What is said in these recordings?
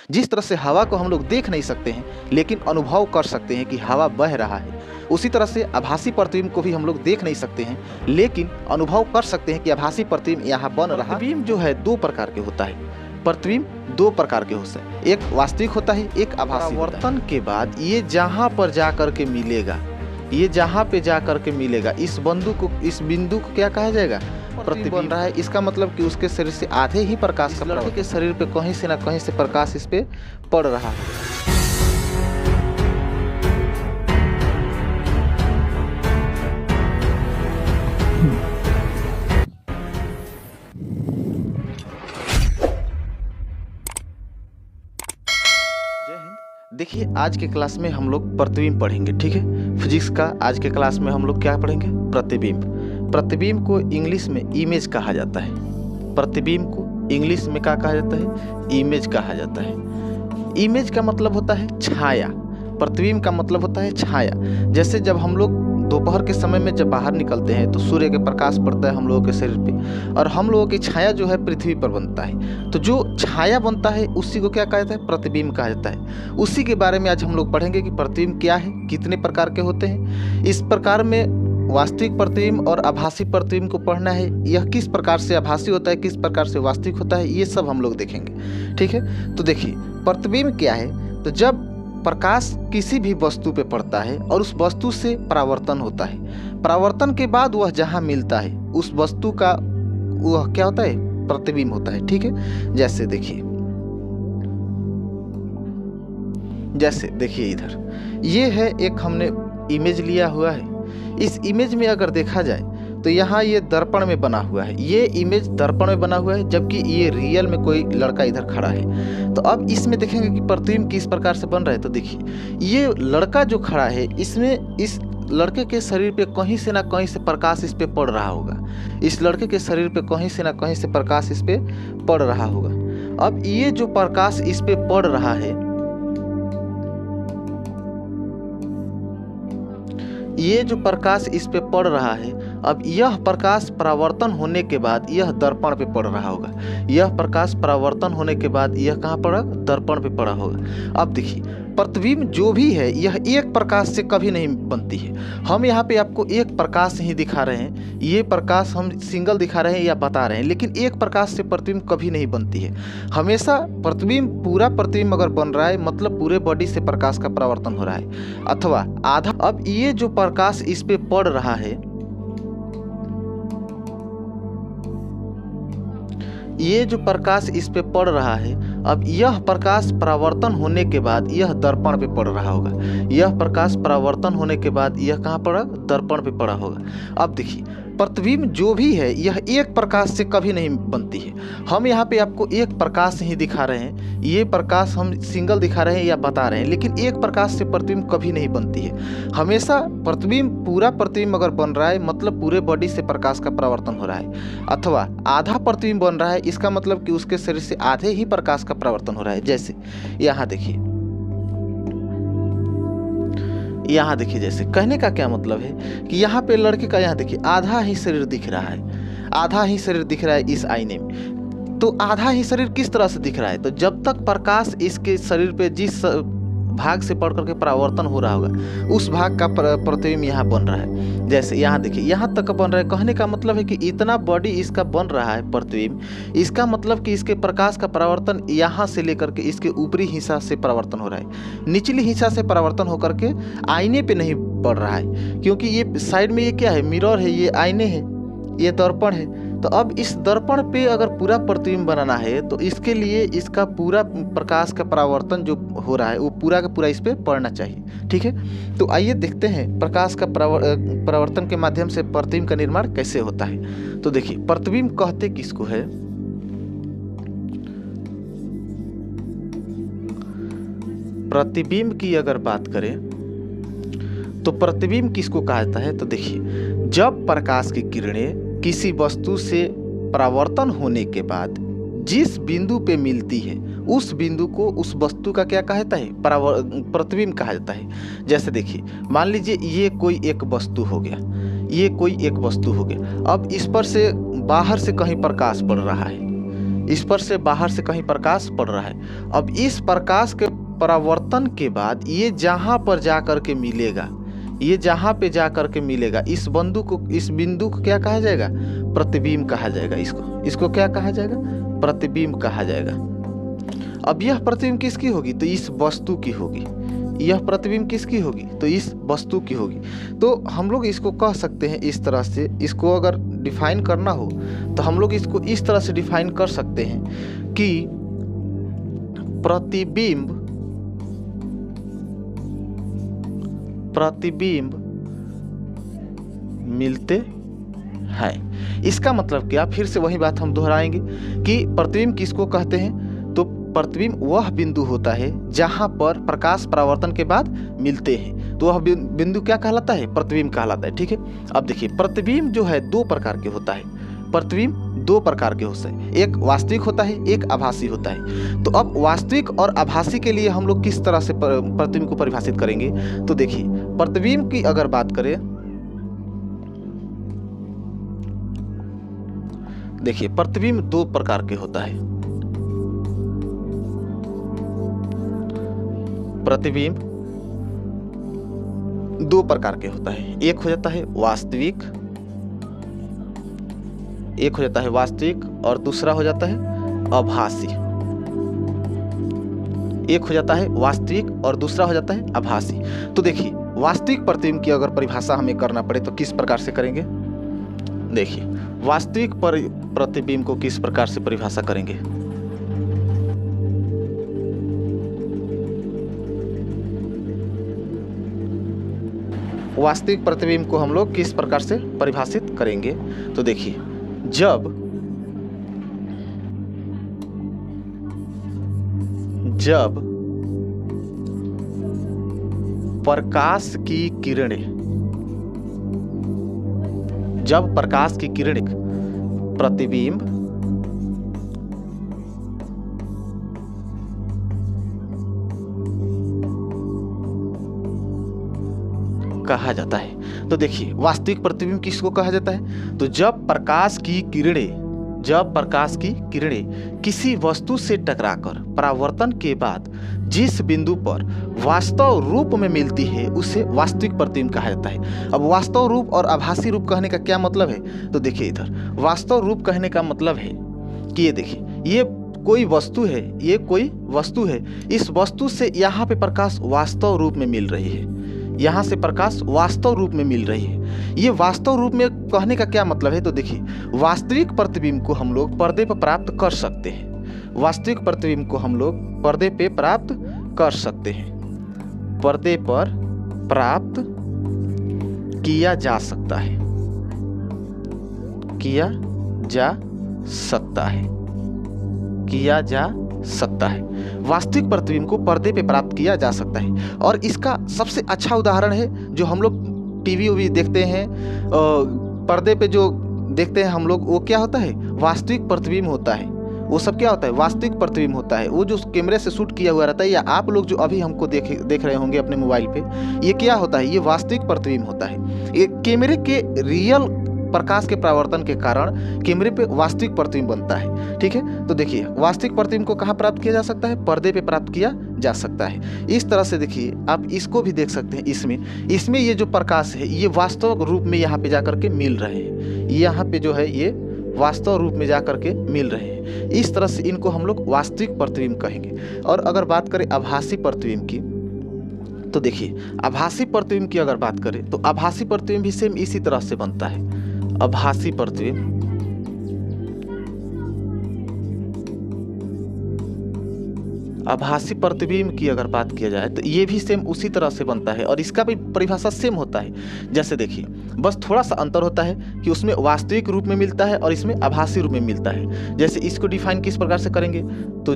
जिस तरह से हवा को हम लोग देख नहीं सकते हैं लेकिन अनुभव कर सकते हैं कि हवा बह रहा है, उसी तरह से आभासी प्रतिबिंब को भी हम लोग देख नहीं सकते हैं लेकिन अनुभव कर सकते हैं कि आभासी प्रतिबिंब यहाँ बन रहा है। प्रतिबिंब जो है दो प्रकार के होता है, प्रतिबिंब दो प्रकार के होता है, एक वास्तविक होता है, एक आभासी। परिवर्तन के बाद ये जहाँ पर जा कर के मिलेगा, ये जहाँ पे जा कर के मिलेगा, इस बिंदु को क्या कहा जाएगा? प्रतिबिंब बन रहा है। इसका मतलब कि उसके शरीर से आधे ही प्रकाश का लड़के के शरीर पे कहीं से ना कहीं से प्रकाश इस पे पड़ रहा है। देखिए, आज के क्लास में हम लोग प्रतिबिंब पढ़ेंगे, ठीक है। फिजिक्स का आज के क्लास में हम लोग क्या पढ़ेंगे? प्रतिबिंब। प्रतिबिंब को इंग्लिश में इमेज कहा जाता है। प्रतिबिंब को इंग्लिश में क्या कहा जाता है? इमेज कहा जाता है। इमेज का मतलब होता है छाया, प्रतिबिंब का मतलब होता है छाया। जैसे जब हम लोग दोपहर के समय में जब बाहर निकलते हैं तो सूर्य के प्रकाश पड़ता है हम लोगों के शरीर पे और हम लोगों की छाया जो है पृथ्वी पर बनता है। तो जो छाया बनता है उसी को क्या कहा जाता है? प्रतिबिंब कहा जाता है। उसी के बारे में आज हम लोग पढ़ेंगे कि प्रतिबिंब क्या है, कितने प्रकार के होते हैं। इस प्रकार में वास्तविक प्रतिबिंब और आभासी प्रतिबिंब को पढ़ना है। यह किस प्रकार से आभासी होता है, किस प्रकार से वास्तविक होता है, ये सब हम लोग देखेंगे, ठीक है। तो देखिए, प्रतिबिंब क्या है? तो जब प्रकाश किसी भी वस्तु पे पड़ता है और उस वस्तु से परावर्तन होता है, परावर्तन के बाद वह जहाँ मिलता है उस वस्तु का वह क्या होता है? प्रतिबिंब होता है, ठीक है। जैसे देखिए इधर ये है एक हमने इमेज लिया हुआ है। इस इमेज में अगर देखा जाए तो यहाँ ये दर्पण में बना हुआ है, ये इमेज दर्पण में बना हुआ है, जबकि ये रियल में कोई लड़का इधर खड़ा है। तो अब इसमें देखेंगे कि प्रतिबिंब किस प्रकार से बन रहा है। तो देखिए, ये लड़का जो खड़ा है इसमें इस लड़के के शरीर पे कहीं से ना कहीं से प्रकाश इस पे पड़ रहा होगा। इस लड़के के शरीर पे कहीं से ना कहीं से प्रकाश इस पे पड़ रहा होगा। अब ये जो प्रकाश इस पे पड़ रहा है, ये जो प्रकाश इस पे पड़ रहा है, अब यह प्रकाश परावर्तन होने के बाद यह दर्पण पे पड़ रहा होगा। यह प्रकाश परावर्तन होने के बाद यह कहाँ पड़ा? दर्पण पे पड़ा होगा। अब देखिए, प्रतिबिंब जो भी है यह एक प्रकाश से कभी नहीं बनती है। हम यहाँ पे आपको एक प्रकाश ही दिखा रहे हैं, ये प्रकाश हम सिंगल दिखा रहे हैं या बता रहे हैं, लेकिन एक प्रकाश से प्रतिबिंब कभी नहीं बनती है। हमेशा प्रतिबिंब, पूरा प्रतिबिंब अगर बन रहा है मतलब पूरे बॉडी से प्रकाश का परावर्तन हो रहा है अथवा आधा। अब ये जो प्रकाश इस पे पड़ रहा है, ये जो प्रकाश इस पे पड़ रहा है, अब यह प्रकाश परावर्तन होने के बाद यह दर्पण पे पड़ रहा होगा। यह प्रकाश परावर्तन होने के बाद यह कहाँ पड़ा? दर्पण पे पड़ा होगा। अब देखिए, प्रतिबिंब जो भी है यह एक प्रकाश से कभी नहीं बनती है। हम यहाँ पे आपको एक प्रकाश ही दिखा रहे हैं, ये प्रकाश हम सिंगल दिखा रहे हैं या बता रहे हैं, लेकिन एक प्रकाश से प्रतिबिंब कभी नहीं बनती है। हमेशा प्रतिबिंब, पूरा प्रतिबिंब अगर बन रहा है मतलब पूरे बॉडी से प्रकाश का परावर्तन हो रहा है अथवा आधा प्रतिबिंब बन रहा है, इसका मतलब कि उसके शरीर से आधे ही प्रकाश का परावर्तन हो रहा है। जैसे यहाँ देखिए, जैसे कहने का क्या मतलब है कि यहाँ पे लड़के का, यहाँ देखिए, आधा ही शरीर दिख रहा है, आधा ही शरीर दिख रहा है इस आईने में। तो आधा ही शरीर किस तरह से दिख रहा है? तो जब तक प्रकाश इसके शरीर पे जिस भाग से पड़ करके परावर्तन हो रहा होगा उस भाग का प्रतिबिंब यहाँ बन रहा है। जैसे यहाँ देखिए, यहाँ तक बन रहा है। कहने का मतलब है कि इतना बॉडी इसका बन रहा है प्रतिबिंब, इसका मतलब कि इसके प्रकाश का परावर्तन यहाँ से लेकर के इसके ऊपरी हिस्सा से परावर्तन हो रहा है, निचली हिस्सा से परावर्तन होकर के आईने पे नहीं पड़ रहा है। क्योंकि ये साइड में ये क्या है? मिरर है, ये आईने है, ये दर्पण है। तो अब इस दर्पण पे अगर पूरा प्रतिबिंब बनाना है तो इसके लिए इसका पूरा प्रकाश का परावर्तन जो हो रहा है वो पूरा का पूरा इस पे पड़ना चाहिए, ठीक है। तो आइए देखते हैं प्रकाश का परावर्तन के माध्यम से प्रतिबिंब का निर्माण कैसे होता है। तो देखिए, प्रतिबिंब कहते किसको है? प्रतिबिंब की अगर बात करें तो प्रतिबिंब किसको कहा जाता है? तो देखिए, जब प्रकाश की किरणें किसी वस्तु से परावर्तन होने के बाद जिस बिंदु पे मिलती है उस बिंदु को, उस वस्तु का क्या कहा जाता है? प्रतिबिंब कहा जाता है। जैसे देखिए, मान लीजिए ये कोई एक वस्तु हो गया, ये कोई एक वस्तु हो गया। अब इस पर से बाहर से कहीं प्रकाश पड़ रहा है, इस पर से बाहर से कहीं प्रकाश पड़ रहा है। अब इस प्रकाश के परावर्तन के बाद ये जहाँ पर जा कर के मिलेगा, ये जहाँ पे जा कर के मिलेगा, इस बिंदु को क्या कहा जाएगा? प्रतिबिंब कहा जाएगा। इसको क्या कहा जाएगा? प्रतिबिंब कहा जाएगा। अब यह प्रतिबिंब किसकी होगी? तो इस वस्तु की होगी। यह प्रतिबिंब किसकी होगी? तो इस वस्तु की होगी। तो हम लोग इसको कह सकते हैं इस तरह से, इसको अगर डिफाइन करना हो तो हम लोग इसको इस तरह से डिफाइन कर सकते हैं कि प्रतिबिंब मिलते हैं। इसका मतलब क्या? फिर से वही बात हम दोहराएंगे कि प्रतिबिंब किसको कहते हैं? तो प्रतिबिंब वह बिंदु होता है जहां पर प्रकाश परावर्तन के बाद मिलते हैं, तो वह बिंदु क्या कहलाता है? प्रतिबिंब कहलाता है। ठीक है। अब देखिए, प्रतिबिंब जो है दो प्रकार के होता है। प्रतिबिंब दो प्रकार के होते हैं, एक वास्तविक होता है, एक आभासी होता है। तो अब वास्तविक और आभासी के लिए हम लोग किस तरह से प्रतिबिंब को परिभाषित करेंगे? तो देखिए, प्रतिबिंब की अगर बात करें, देखिए प्रतिबिंब दो प्रकार के होता है। प्रतिबिंब दो प्रकार के होता है, एक हो जाता है वास्तविक, और दूसरा हो जाता है आभासी। एक हो जाता है वास्तविक और दूसरा हो जाता है आभासी। तो देखिए, वास्तविक प्रतिबिंब की अगर परिभाषा हमें करना पड़े तो किस प्रकार से करेंगे? देखिए, वास्तविक प्रतिबिंब को किस प्रकार से परिभाषा करेंगे? वास्तविक प्रतिबिंब को हम लोग किस प्रकार से परिभाषित करेंगे? तो देखिए, जब प्रकाश की किरणें प्रतिबिंब कहा जाता है। तो देखिए, वास्तविक प्रतिबिंब किसको कहा जाता है? तो जब प्रकाश की किरणें किसी वस्तु से टकराकर परावर्तन के बाद जिस बिंदु पर वास्तव रूप में मिलती है उसे वास्तविक प्रतिबिंब कहा जाता है। अब वास्तव रूप और आभासी रूप कहने का क्या मतलब है? तो देखिए, इधर वास्तव रूप कहने का मतलब है कि ये देखिए, ये कोई वस्तु है, इस वस्तु से यहाँ पे प्रकाश वास्तव रूप में मिल रही है, यहाँ से प्रकाश वास्तव रूप में मिल रही है। ये वास्तव रूप में कहने का क्या मतलब है? तो देखिए, वास्तविक प्रतिबिंब को हम लोग पर्दे पर प्राप्त कर सकते हैं। वास्तविक प्रतिबिंब को हम लोग पर्दे पे प्राप्त कर सकते हैं, पर्दे पर प्राप्त किया जा सकता है, किया जा सकता है। वास्तविक प्रतिबिंब को पर्दे पे प्राप्त किया जा सकता है। और इसका सबसे अच्छा उदाहरण है जो हम लोग टीवी भी देखते हैं, पर्दे पे जो देखते हैं हम लोग, वो क्या होता है? वास्तविक प्रतिबिंब होता है। वो सब क्या होता है? वास्तविक प्रतिबिंब होता है। वो जो कैमरे से शूट किया हुआ रहता है, या आप लोग जो अभी हमको देख रहे होंगे अपने मोबाइल पे, ये क्या होता है? ये वास्तविक प्रतिबिंब होता है। ये कैमरे के रियल प्रकाश के परावर्तन के कारण कैमरे पे वास्तविक प्रतिबिंब बनता है। ठीक है। तो देखिए, वास्तविक प्रतिबिंब को कहाँ प्राप्त किया जा सकता है? पर्दे पे प्राप्त किया जा सकता है। इस तरह से देखिए, आप इसको भी देख सकते हैं। इसमें ये जो प्रकाश है, ये वास्तव रूप में यहाँ पे जाकर के मिल रहे हैं। यहाँ पे जो है ये वास्तव रूप में जाकर के मिल रहे हैं। इस तरह से इनको हम लोग वास्तविक प्रतिबिंब कहेंगे। और अगर बात करें आभासी प्रतिबिंब की, तो देखिए, आभासी प्रतिबिंब की अगर बात करें तो आभासी प्रतिबिंब भी सेम इसी तरह से बनता है। आभासी प्रतिबिंब की अगर बात किया जाए तो ये भी सेम उसी तरह से बनता है, और इसका भी परिभाषा सेम होता है। जैसे देखिए, बस थोड़ा सा अंतर होता है कि उसमें वास्तविक रूप में मिलता है और इसमें आभासी रूप में मिलता है। जैसे इसको डिफाइन किस प्रकार से करेंगे? तो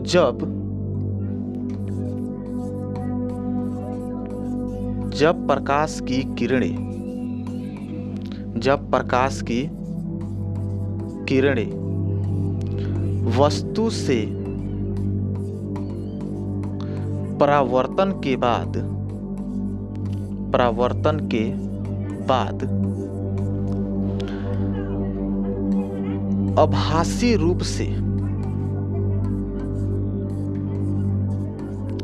जब प्रकाश की किरणें वस्तु से परावर्तन के बाद आभासी रूप से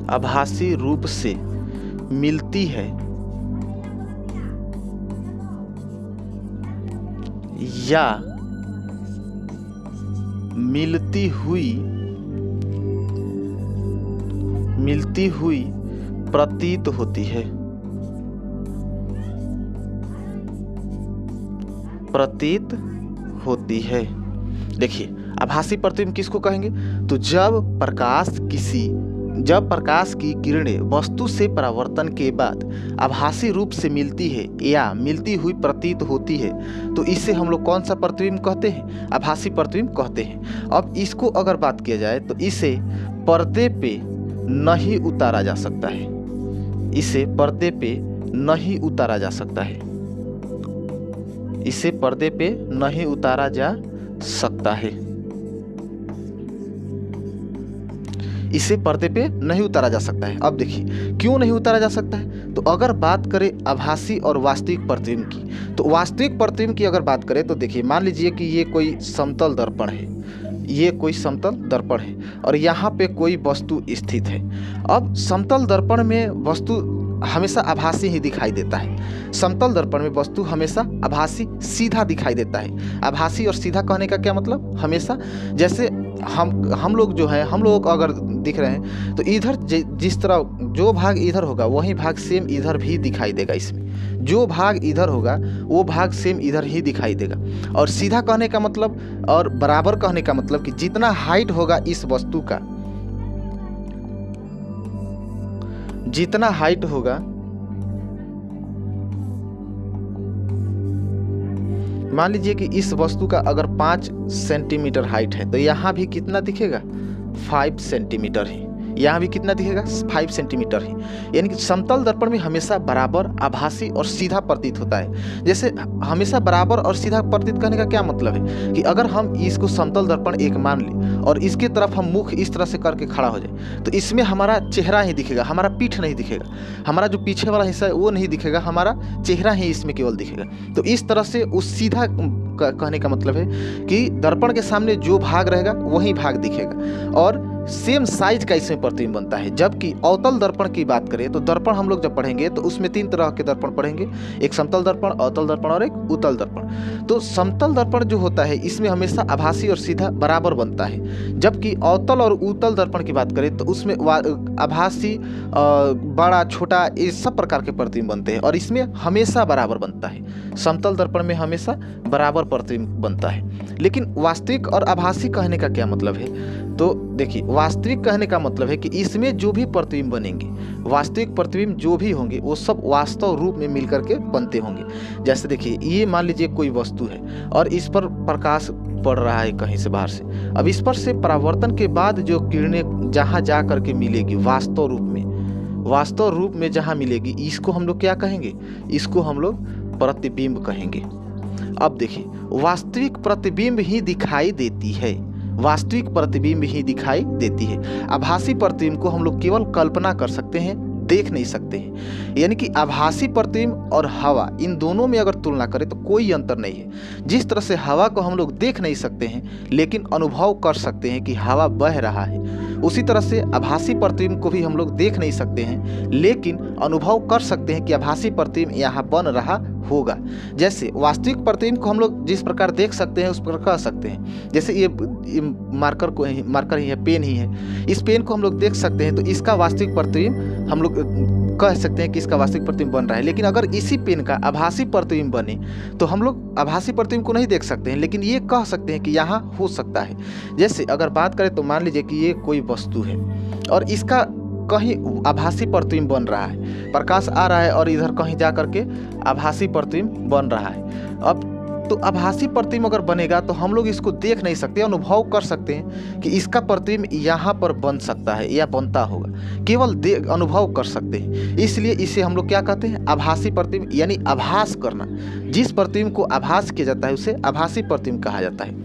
आभासी रूप से मिलती है या मिलती हुई प्रतीत होती है। देखिए, आभासी प्रतिबिंब किसको कहेंगे? तो जब प्रकाश की किरणें वस्तु से परावर्तन के बाद आभासी रूप से मिलती है या मिलती हुई प्रतीत होती है, तो इसे हम लोग कौन सा प्रतिबिंब कहते हैं? आभासी प्रतिबिंब कहते हैं। अब इसको अगर बात किया जाए तो इसे पर्दे पे नहीं उतारा जा सकता है। इसे पर्दे पे नहीं उतारा जा सकता है। इसे पर्दे पे नहीं उतारा जा सकता है। इसे पर्दे पे नहीं उतारा जा सकता है। अब देखिए क्यों नहीं उतारा जा सकता है? तो अगर बात करें आभासी और वास्तविक प्रतिबिंब की, तो वास्तविक प्रतिबिंब की अगर बात करें तो देखिए, मान लीजिए कि ये कोई समतल दर्पण है, ये कोई समतल दर्पण है और यहाँ पे कोई वस्तु स्थित है। अब समतल दर्पण में वस्तु हमेशा आभासी ही दिखाई देता है। समतल दर्पण में वस्तु हमेशा आभासी सीधा दिखाई देता है। आभासी और सीधा कहने का क्या मतलब? हमेशा जैसे हम लोग जो है, हम लोगों को अगर दिख रहे हैं तो इधर जिस तरह जो भाग इधर होगा वही भाग सेम इधर भी दिखाई देगा। इसमें जो भाग इधर होगा वो भाग सेम इधर ही दिखाई देगा। और सीधा कहने का मतलब और बराबर कहने का मतलब कि जितना हाइट होगा इस वस्तु का, जितना हाइट होगा, मान लीजिए कि इस वस्तु का अगर 5 सेंटीमीटर हाइट है तो यहाँ भी कितना दिखेगा? 5 सेंटीमीटर ही। यहाँ भी कितना दिखेगा? 5 सेंटीमीटर ही। यानी कि समतल दर्पण में हमेशा बराबर, आभासी और सीधा प्रतीत होता है। जैसे हमेशा बराबर और सीधा प्रतीत करने का क्या मतलब है कि अगर हम इसको समतल दर्पण एक मान लें और इसके तरफ हम मुख इस तरह से करके खड़ा हो जाए तो इसमें हमारा चेहरा ही दिखेगा, हमारा पीठ नहीं दिखेगा, हमारा जो पीछे वाला हिस्सा है वो नहीं दिखेगा, हमारा चेहरा ही इसमें केवल दिखेगा। तो इस तरह से उस सीधा कहने का मतलब है कि दर्पण के सामने जो भाग रहेगा वही भाग दिखेगा और सेम साइज का इसमें प्रतिबिंब बनता है। जबकि अवतल दर्पण की बात करें तो दर्पण हम लोग जब पढ़ेंगे तो उसमें 3 तरह के दर्पण पढ़ेंगे, एक समतल दर्पण, अवतल दर्पण और एक उत्तल दर्पण। तो समतल दर्पण जो होता है इसमें हमेशा आभासी और सीधा बराबर बनता है। जबकि अवतल और उत्तल दर्पण की बात करें तो उसमें आभासी, बड़ा, छोटा, ये सब प्रकार के प्रतिबिंब बनते हैं और इसमें हमेशा बराबर बनता है। समतल दर्पण में हमेशा बराबर प्रतिबिंब बनता है। लेकिन वास्तविक और आभासी कहने का क्या मतलब है? तो देखिए, वास्तविक कहने का मतलब है कि इसमें जो भी प्रतिबिंब बनेंगे, वास्तविक प्रतिबिंब जो भी होंगे वो सब वास्तव रूप में मिलकर के बनते होंगे। जैसे देखिए, ये मान लीजिए कोई वस्तु है और इस पर प्रकाश पड़ रहा है कहीं से बाहर से। अब इस पर से परावर्तन के बाद जो किरणें जहाँ जा करके मिलेगी वास्तव रूप में जहाँ मिलेगी, इसको हम लोग क्या कहेंगे? इसको हम लोग प्रतिबिंब कहेंगे। अब देखिए, वास्तविक प्रतिबिंब ही दिखाई देती है, वास्तविक प्रतिबिंब ही दिखाई देती है। आभासी प्रतिबिंब को हम लोग केवल कल्पना कर सकते हैं, देख नहीं सकते हैं। यानी कि आभासी प्रतिबिंब और हवा, इन दोनों में अगर तुलना करें तो कोई अंतर नहीं है। जिस तरह से हवा को हम लोग देख नहीं सकते हैं लेकिन अनुभव कर सकते हैं कि हवा बह रहा है, उसी तरह से आभासी प्रतिबिंब को भी हम लोग देख नहीं सकते हैं लेकिन अनुभव कर सकते हैं कि आभासी प्रतिबिंब यहाँ बन रहा होगा। जैसे वास्तविक प्रतिबिंब को हम लोग जिस प्रकार देख सकते हैं उस प्रकार कह सकते हैं। जैसे ये मार्कर ही है, पेन ही है, इस पेन को हम लोग देख सकते हैं तो इसका वास्तविक प्रतिबिंब हम लोग कह सकते हैं कि इसका वास्तविक प्रतिबिंब बन रहा है। लेकिन अगर इसी पेन का आभासी प्रतिबिंब बने तो हम लोग आभासी प्रतिबिंब को नहीं देख सकते हैं लेकिन ये कह सकते हैं कि यहाँ हो सकता है। जैसे अगर बात करें तो मान लीजिए कि ये कोई वस्तु है और इसका कहीं आभासी प्रतिबिंब बन रहा है, प्रकाश आ रहा है और इधर कहीं जा करके आभासी प्रतिबिंब बन रहा है। अब तो आभासी प्रतिबिंब अगर बनेगा तो हम लोग इसको देख नहीं सकते, अनुभव कर सकते हैं कि इसका प्रतिबिंब यहाँ पर बन सकता है या बनता होगा, केवल अनुभव कर सकते हैं। इसलिए इसे हम लोग क्या कहते हैं? आभासी प्रतिबिंब, यानी आभास करना। जिस प्रतिबिंब को आभास किया जाता है उसे आभासी प्रतिबिंब कहा जाता है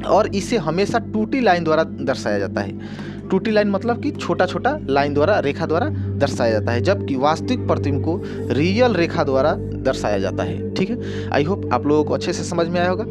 और इसे हमेशा टूटी लाइन द्वारा दर्शाया जाता है। टूटी लाइन मतलब कि छोटा छोटा लाइन द्वारा, रेखा द्वारा दर्शाया जाता है, जबकि वास्तविक प्रतिबिंब को रियल रेखा द्वारा दर्शाया जाता है। ठीक है, आई होप आप लोगों को अच्छे से समझ में आया होगा।